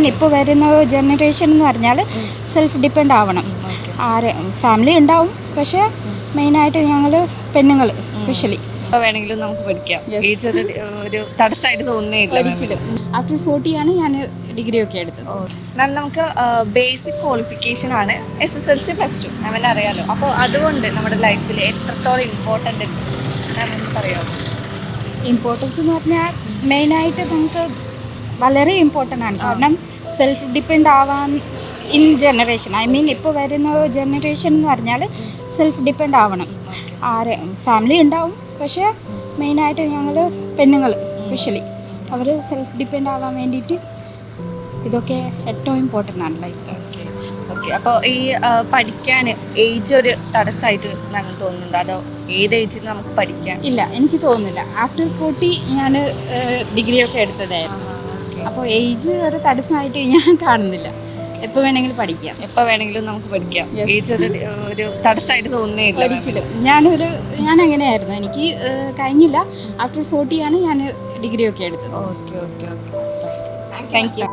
മീൻ ഇപ്പോൾ വരുന്ന ജനറേഷൻ എന്ന് പറഞ്ഞാൽ സെൽഫ് ഡിപ്പെൻഡ് ആവണം. ഫാമിലി ഉണ്ടാവും, പക്ഷേ മെയിനായിട്ട് ഞങ്ങൾ പെണ്ണുങ്ങൾ സ്പെഷ്യലി ഇപ്പോൾ വേണമെങ്കിലും നമുക്ക് പഠിക്കാം. ഏജ് ഒരു തടസ്സമായിട്ട് തോന്നുന്നില്ല. ഒരിക്കലും. ആഫ്റ്റർ 40 ആണ് ഞാൻ ഡിഗ്രി ഒക്കെ എടുത്തത്. മാം, നമുക്ക് ബേസിക് ക്വാളിഫിക്കേഷൻ ആണ് SSLC +2 മാമിനെ അറിയാലോ. അപ്പോൾ അതുകൊണ്ട് നമ്മുടെ ലൈഫിൽ എത്രത്തോളം ഇമ്പോർട്ടൻ്റ് ഉണ്ട് മാം പറയാമോ? ഇമ്പോർട്ടൻസ് എന്ന് പറഞ്ഞാൽ മെയിനായിട്ട് നമുക്ക് വളരെ ഇമ്പോർട്ടൻ്റ് ആണ്. കാരണം സെൽഫ് ഡിപ്പെൻഡ് ആവാൻ ഇൻ ജനറേഷൻ, ഐ മീൻ ഇപ്പോൾ വരുന്ന ജനറേഷൻ എന്ന് പറഞ്ഞാൽ സെൽഫ് ഡിപ്പെൻഡ് ആവണം. ഫാമിലി ഉണ്ടാവും, പക്ഷേ മെയിനായിട്ട് ഞങ്ങൾ പെണ്ണുങ്ങൾ സ്പെഷ്യലി അവർ സെൽഫ് ഡിപ്പെൻഡ് ആവാൻ വേണ്ടിയിട്ട് ഇതൊക്കെ ഏറ്റവും ഇമ്പോർട്ടൻ്റ് ആണ് ലൈഫ്. ഓക്കെ. അപ്പോൾ ഈ പഠിക്കാൻ ഏജ് ഒരു തടസ്സമായിട്ട് ഞങ്ങൾ തോന്നുന്നുണ്ടോ? അതോ ഏത് ഏജിൽ നമുക്ക് പഠിക്കാം? ഇല്ല, എനിക്ക് തോന്നുന്നില്ല. ആഫ്റ്റർ 40 ഞാൻ ഡിഗ്രി ഒക്കെ എടുത്തതായിരുന്നു. അപ്പോൾ ഏജ് ഒരു തടസ്സമായിട്ട് ഞാൻ കാണുന്നില്ല. എപ്പോൾ വേണമെങ്കിലും പഠിക്കാം. എപ്പോൾ വേണമെങ്കിലും നമുക്ക് പഠിക്കാം. ഏജ് ഒരു തടസ്സമായിട്ട് തോന്നുന്നില്ല. ഒരിക്കലും. ഞാൻ അങ്ങനെയായിരുന്നു. എനിക്ക് കഴിഞ്ഞില്ല. ആഫ്റ്റർ 40 ആണ് ഞാൻ ഡിഗ്രി ഒക്കെ എടുത്തത്. ഓക്കെ. Thank you.